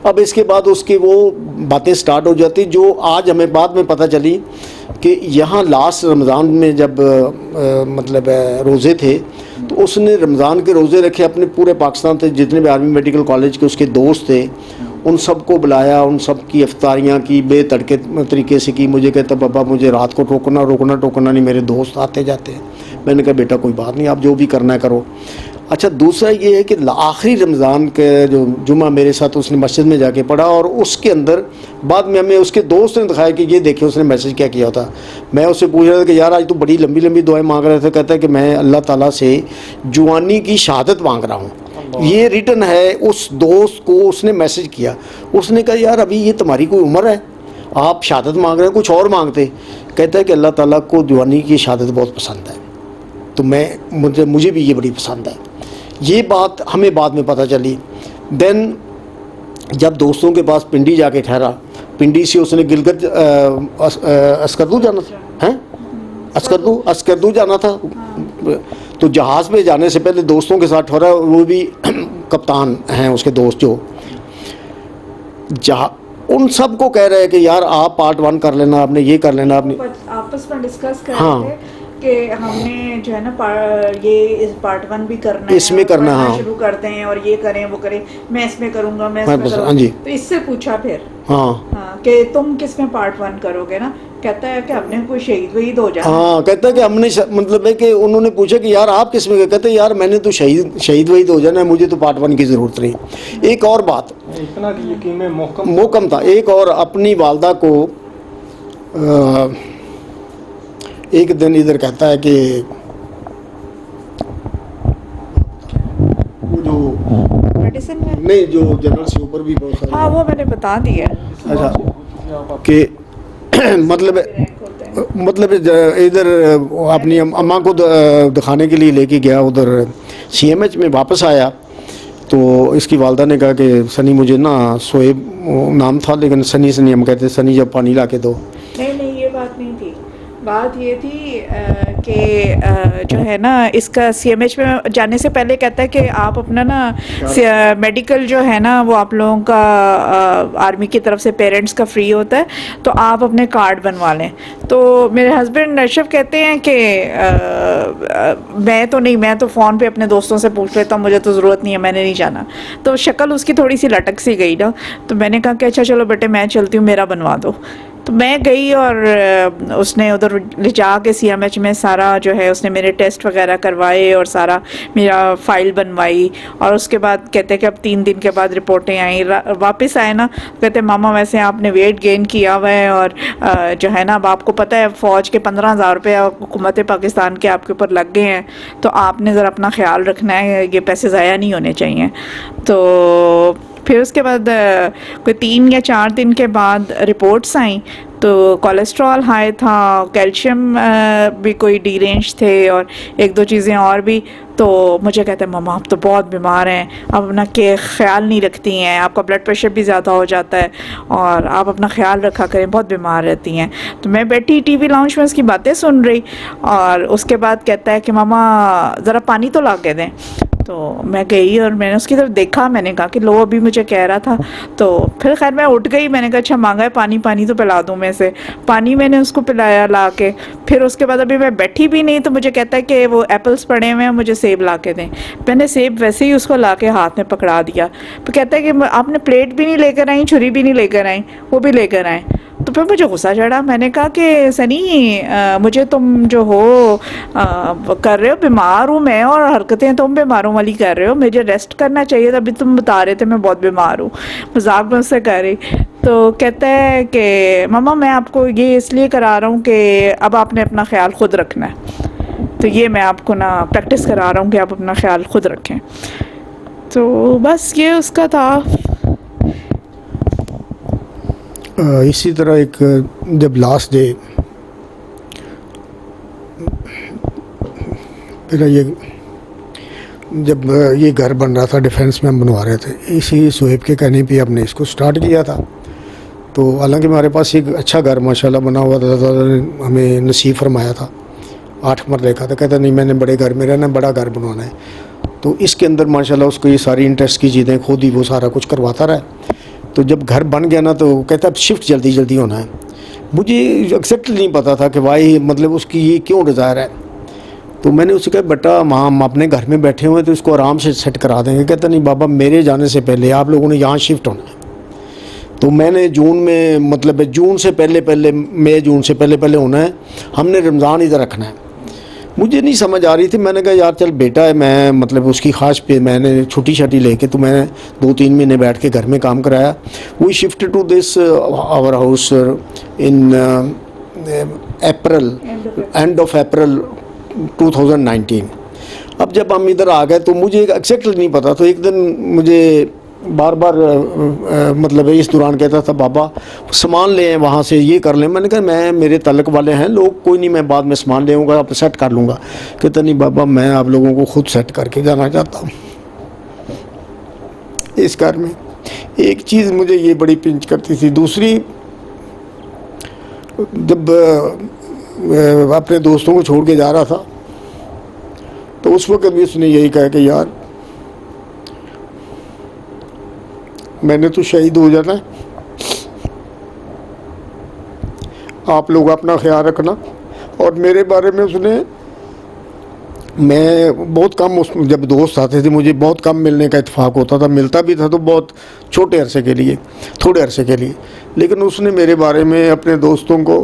अब इसके बाद उसकी वो बातें स्टार्ट हो जाती जो आज हमें बाद में पता चली कि यहाँ लास्ट रमज़ान में जब मतलब रोज़े थे तो उसने रमज़ान के रोज़े रखे अपने पूरे पाकिस्तान से जितने भी आर्मी मेडिकल कॉलेज के उसके दोस्त थे उन सबको बुलाया, उन सब की इफ्तारियाँ की बेतड़के तरीके से की। मुझे कहता पापा मुझे रात को टोकना नहीं, मेरे दोस्त आते जाते हैं। मैंने कहा बेटा कोई बात नहीं, आप जो भी करना है करो। अच्छा, दूसरा ये है कि आखिरी रमज़ान के जो जुमा मेरे साथ उसने मस्जिद में जाके पढ़ा और उसके अंदर बाद में हमें उसके दोस्त ने दिखाया कि ये देखिए उसने मैसेज क्या किया था। मैं उससे पूछ रहा था कि यार आज तो बड़ी लंबी लंबी दुआएं मांग रहे थे। कहता है कि मैं अल्लाह ताला से जवानी की शहादत मांग रहा हूँ। ये रिटर्न है, उस दोस्त को उसने मैसेज किया। उसने कहा यार अभी ये तुम्हारी कोई उम्र है, आप शहादत मांग रहे हैं, कुछ और मांगते। कहता है कि अल्लाह ताला को जवानी की शहादत बहुत पसंद है, तो मुझे भी ये बड़ी पसंद है। ये बात हमें बाद में पता चली। देन जब दोस्तों के पास पिंडी जाके ठहरा, पिंडी से उसने गिलगित अस्करदू जाना था, हैं अस्करदू जाना था। तो जहाज़ पे जाने से पहले दोस्तों के साथ ठहरा, वो भी कप्तान हैं उसके दोस्त जो उन सब को कह रहे हैं कि यार आप पार्ट 1 कर लेना, आपने ये कर लेना, आपने आपस में डिस्कस कर रहे थे कि हमने जो है ना ये पार्ट 1 भी करना है, इसमें करना है, शुरू करते हैं और ये करें वो करें, मैं इसमें करूँगा, मैं इसमें हाँ जी। तो इससे पूछा फिर हाँ कि तुम किस में पार्ट 1 करोगे ना। कहता है कि हमने कोई शहीद वहीद हो जाए। हाँ, कहता है कि हमने मतलब है कि उन्होंने पूछा कि यार आप किस में, कहते यार मैंने तो शहीद वहीद हो जाना है, मुझे तो पार्ट 1 की ज़रूरत नहीं। एक और बात, इतना यकीन मोहकम था। एक और अपनी वालदा को एक दिन इधर कहता है कि वो जो मेडिसिन में नहीं, जो जनरल से ऊपर भी बहुत सारे, हाँ वो मैंने बता दिया। अच्छा कि मतलब इधर अपनी अम्मा को दिखाने के लिए लेके गया, उधर CMH में वापस आया तो इसकी वालदा ने कहा कि सनी मुझे ना, सोएब नाम था लेकिन सनी से नहीं हम कहते, सनी जब पानी ला के दो। नहीं ये बात नहीं थी, बात ये थी कि जो है ना इसका CMH में जाने से पहले कहता है कि आप अपना ना मेडिकल जो है ना वो आप लोगों का आर्मी की तरफ से पेरेंट्स का फ्री होता है, तो आप अपने कार्ड बनवा लें। तो मेरे हस्बैंड नशफ कहते हैं कि मैं तो नहीं, मैं तो फ़ोन पे अपने दोस्तों से पूछ लेता हूँ, मुझे तो ज़रूरत नहीं है, मैंने नहीं जाना। तो शक्ल उसकी थोड़ी सी लटक सी गई ना, तो मैंने कहा कि अच्छा चलो बेटे मैं चलती हूँ, मेरा बनवा दो। तो मैं गई और उसने उधर ले जा के CMH में सारा जो है उसने मेरे टेस्ट वगैरह करवाए और सारा मेरा फ़ाइल बनवाई। और उसके बाद कहते कि अब 3 दिन के बाद रिपोर्टें आई। वापस आए ना, कहते मामा वैसे आपने वेट गेन किया हुआ है और जो है ना अब आपको पता है फ़ौज के 15,000 रुपये हुकूमत पाकिस्तान के आपके ऊपर लग गए हैं, तो आपने ज़रा अपना ख्याल रखना है, ये पैसे ज़ाया नहीं होने चाहिए। तो फिर उसके बाद कोई 3 या 4 दिन के बाद रिपोर्ट्स आई तो कोलेस्ट्रॉल हाई था, कैल्शियम भी कोई डी रेंज थे और 1-2 चीज़ें और भी। तो मुझे कहते हैं मम्मा आप तो बहुत बीमार हैं, आप अपना के ख्याल नहीं रखती हैं, आपका ब्लड प्रेशर भी ज़्यादा हो जाता है और आप अपना ख्याल रखा करें, बहुत बीमार रहती हैं। तो मैं बैठी TV लाउंज में उसकी बातें सुन रही और उसके बाद कहता है कि मामा ज़रा पानी तो ला के दें। तो मैं गई और मैंने उसकी तरफ देखा, मैंने कहा कि लो अभी मुझे कह रहा था। तो फिर खैर मैं उठ गई, मैंने कहा अच्छा मांगा है पानी तो पिला दूँ मैं से। पानी मैंने उसको पिलाया ला के। फिर उसके बाद अभी मैं बैठी भी नहीं तो मुझे कहता है कि वो एप्पल्स पड़े हुए हैं, मुझे सेब ला के दें। मैंने सेब वैसे ही उसको ला के हाथ में पकड़ा दिया। तो कहता है कि आपने प्लेट भी नहीं लेकर आई, छुरी भी नहीं लेकर आई, वो भी लेकर आए। तो फिर मुझे गुस्सा चढ़ा, मैंने कहा कि सनी मुझे तुम जो हो कर रहे हो, बीमार हूँ मैं और हरकतें तुम बीमारों वाली कर रहे हो, मुझे रेस्ट करना चाहिए था, अभी तुम बता रहे थे मैं बहुत बीमार हूँ, मजाक में उससे कर रही। तो कहता है कि मम्मा मैं आपको ये इसलिए करा रहा हूँ कि अब आपने अपना ख्याल खुद रखना है, तो ये मैं आपको ना प्रैक्टिस करा रहा हूँ कि आप अपना ख्याल खुद रखें। तो बस ये उसका था। इसी तरह एक जब लास्ट डे मेरा जब ये घर बन रहा था, डिफेंस में हम बनवा रहे थे, इसी सोहेब के कहने पे हमने इसको स्टार्ट किया था। तो हालांकि हमारे पास एक अच्छा घर माशाल्लाह बना हुआ था, हमें नसीब फरमाया था, 8 मरले का। तो कहता नहीं मैंने बड़े घर में रहना, बड़ा घर बनवाना है। तो इसके अंदर माशाल्लाह उसको ये सारी इंटरेस्ट की चीज़ें खुद ही वो सारा कुछ करवाता रहा। तो जब घर बन गया ना तो कहता अब शिफ्ट जल्दी जल्दी होना है। मुझे एक्सेप्ट नहीं पता था कि भाई मतलब उसकी ये क्यों डिज़ायर है। तो मैंने उससे कहा बेटा हम अपने घर में बैठे हुए हैं तो इसको आराम से सेट करा देंगे। कहता नहीं बाबा, मेरे जाने से पहले आप लोगों ने यहाँ शिफ्ट होना है। तो मैंने जून में मतलब जून से पहले मई जून से पहले होना है, हमने रमज़ान इधर रखना है। मुझे नहीं समझ आ रही थी। मैंने कहा यार चल बेटा है, मैं मतलब उसकी ख्वाहिश पे मैंने छुट्टी छाटी लेके तो मैंने 2-3 महीने बैठ के घर में काम कराया। We shifted to this our house in April, end of April 2019। अब जब हम इधर आ गए तो मुझे एक्सेप्ट नहीं पता। तो एक दिन मुझे बार बार मतलब इस दौरान कहता था बाबा सामान ले वहाँ से ये कर लें। मैंने कहा मैं मेरे तलक वाले हैं लोग, कोई नहीं, मैं बाद में सामान ले आऊँगा, आप सेट कर लूँगा। कहता नहीं बाबा, मैं आप लोगों को खुद सेट करके जाना चाहता हूँ इस घर में। एक चीज़ मुझे ये बड़ी पिंच करती थी। दूसरी, जब अपने दोस्तों को छोड़ के जा रहा था तो उस वक्त भी उसने यही कहा कि यार मैंने तो शहीद हो जाना है, आप लोग अपना ख्याल रखना। और मेरे बारे में उसने, मैं बहुत कम उस जब दोस्त आते थे मुझे बहुत कम मिलने का इत्तेफाक होता था, मिलता भी था तो बहुत छोटे अरसे के लिए, थोड़े अरसे के लिए। लेकिन उसने मेरे बारे में अपने दोस्तों को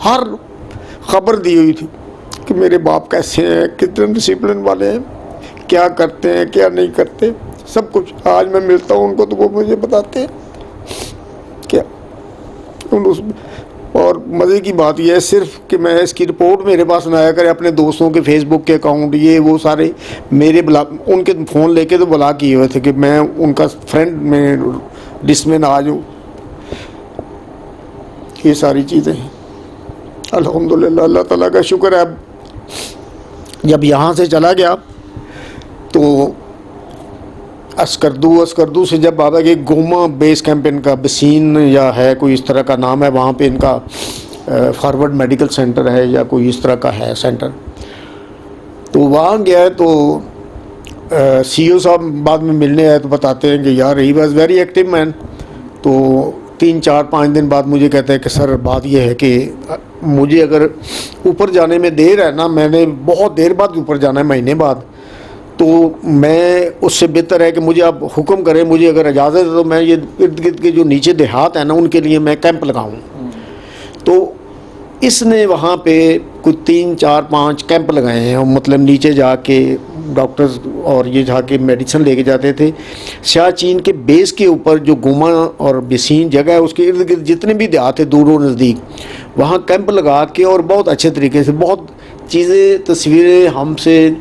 हर खबर दी हुई थी कि मेरे बाप कैसे हैं, कितने डिसिप्लिन वाले हैं, क्या करते हैं क्या नहीं करते, सब कुछ। आज मैं मिलता हूँ उनको तो वो मुझे बताते हैं क्या। और मज़े की बात यह है सिर्फ कि मैं इसकी रिपोर्ट मेरे पास ना आया करे, अपने दोस्तों के फेसबुक के अकाउंट ये वो सारे मेरे उनके फ़ोन लेके तो ब्लॉक किए हुए थे कि मैं उनका फ्रेंड में लिस्ट में ना आ जाऊँ। ये सारी चीज़ें हैं। अल्हम्दुलिल्लाह, अल्लाह ताला का शुक्र है। अब जब यहाँ से चला गया तो अस्करदू से जब बाबा के गोमा बेस कैंप इनका बसीन या है कोई इस तरह का नाम है, वहाँ पे इनका फॉरवर्ड मेडिकल सेंटर है या कोई इस तरह का है सेंटर। तो वहाँ गया है तो सीईओ साहब बाद में मिलने आए तो बताते हैं कि यार he was very active man. तो 3-4-5 दिन बाद मुझे कहते हैं कि सर बात यह है कि मुझे अगर ऊपर जाने में देर है ना, मैंने बहुत देर बाद ऊपर जाना है, महीने बाद, तो मैं उससे बेहतर है कि मुझे आप हुक्म करें, मुझे अगर इजाज़त है तो मैं ये इर्द गिर्द के जो नीचे देहात है ना उनके लिए मैं कैंप लगाऊं। तो इसने वहाँ पे कुछ 3-4-5 कैंप लगाए हैं। मतलब नीचे जाके डॉक्टर्स और ये जाके मेडिसिन लेके जाते थे। सियाचिन के बेस के ऊपर जो गुमा और बसीन जगह है उसके इर्द गिर्द जितने भी देहात है दूर और नज़दीक, वहाँ कैंप लगा के और बहुत अच्छे तरीके से बहुत चीज़ें तस्वीरें हमसे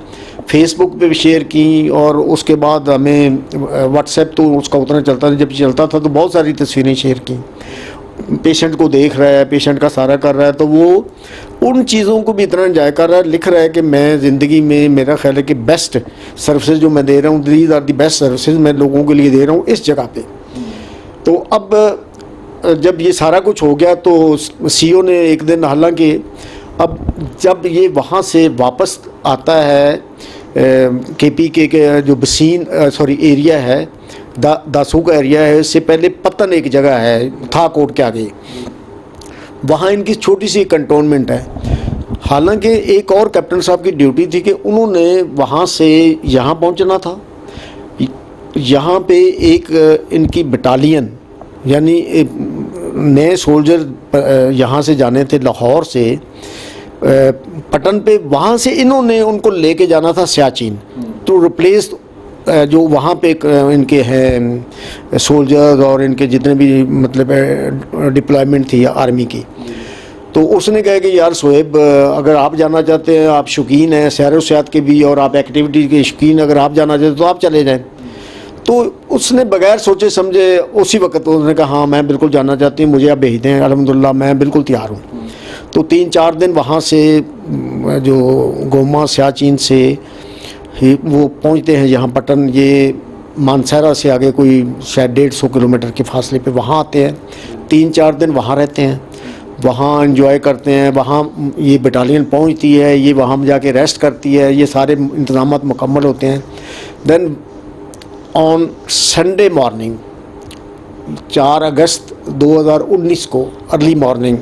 फेसबुक पे भी शेयर की। और उसके बाद हमें व्हाट्सएप तो उसका उतना चलता था, जब चलता था तो बहुत सारी तस्वीरें शेयर की। पेशेंट को देख रहा है, पेशेंट का सारा कर रहा है, तो वो उन चीज़ों को भी इतना एंजॉय कर रहा है। लिख रहा है कि मैं ज़िंदगी में मेरा ख्याल है कि बेस्ट सर्विसेज जो मैं दे रहा हूँ, these are the best services मैं लोगों के लिए दे रहा हूँ इस जगह पे। तो अब जब ये सारा कुछ हो गया तो सीईओ ने एक दिन, हालांकि अब जब ये वहाँ से वापस आता है KPK के जो बसीन एरिया है, दासू का एरिया है, इससे पहले पतन एक जगह है था कोट के आगे, वहाँ इनकी छोटी सी कंटोनमेंट है। हालांकि एक और कैप्टन साहब की ड्यूटी थी कि उन्होंने वहाँ से यहाँ पहुँचना था। यहाँ पे एक इनकी बटालियन यानी नए सोल्जर यहाँ से जाने थे लाहौर से पटन पे, वहाँ से इन्होंने उनको लेके जाना था सियाचिन टू रिप्लेस जो वहाँ पे इनके हैं सोल्जर्स और इनके जितने भी मतलब डिप्लॉयमेंट थी आर्मी की। तो उसने कहा कि यार सोहेब, अगर आप जाना चाहते हैं, आप शौकीन हैं सैर व सियाहत के भी और आप एक्टिविटी के शौकीन, अगर आप जाना चाहते तो आप चले जाएं। तो उसने बगैर सोचे समझे उसी वक्त उसने कहा हाँ मैं बिल्कुल जाना चाहती हूँ, मुझे आप भेज दें, अल्हम्दुलिल्लाह मैं बिल्कुल तैयार हूँ। तो 3-4 दिन वहाँ से जो गोमा सियाचिन से ही वो पहुँचते हैं यहाँ पटन, ये मानसहरा से आगे कोई शायद 150 किलोमीटर के फासले पे वहाँ आते हैं। 3-4 दिन वहाँ रहते हैं, वहाँ एंजॉय करते हैं। वहाँ ये बटालियन पहुँचती है, ये वहाँ जाके रेस्ट करती है, ये सारे इंतज़ामात मुकम्मल होते हैं। देन ऑन संडे मॉर्निंग 4 अगस्त 2019 को अर्ली मॉर्निंग